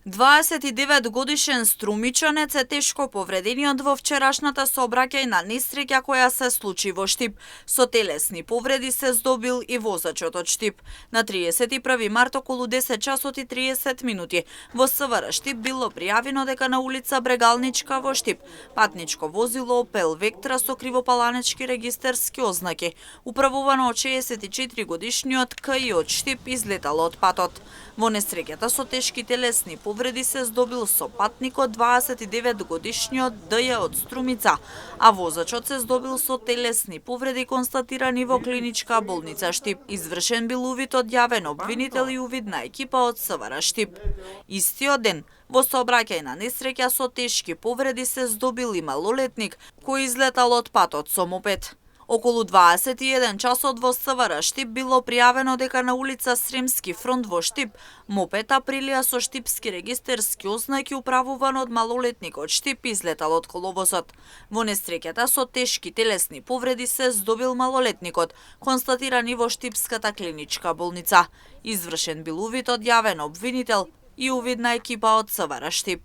29-годишен струмичанец е тешко повредениот во вчерашната сообраќајна несреќа која се случи во Штип. Со телесни повреди се здобил и возачот од Штип. На 31 март околу 10 часот и 30 минути во СВР Штип било пријавено дека на улица Брегалничка во Штип патничко возило Opel Vectra со кривопаланечки регистерски ознаки, управувано од 64 годишниот КИ од Штип, излетало од патот. Во несреќата со тешки телесни повреди се здобил сопатникот 29 годишниот ДЈ од Струмица, а возачот се здобил со телесни повреди констатирани во клиничка болница Штип. Извршен бил увид од јавен обвинител и увидна екипа од СВР Штип. Истиот ден во сообраќајна несреќа со тешки повреди се здобил и малолетник кој излетал од патот со мопед. Околу 21 часот во СВР Штип било пријавено дека на улица Сремски фронт во Штип мопед Априлија со штипски регистерски ознаки управуван од малолетник од Штип излетал од коловозот. Во несреќата со тешки телесни повреди се здобил малолетникот, констатирани во Штипската клиничка болница. Извршен бил увид од јавен обвинител и увидна екипа од СВР Штип.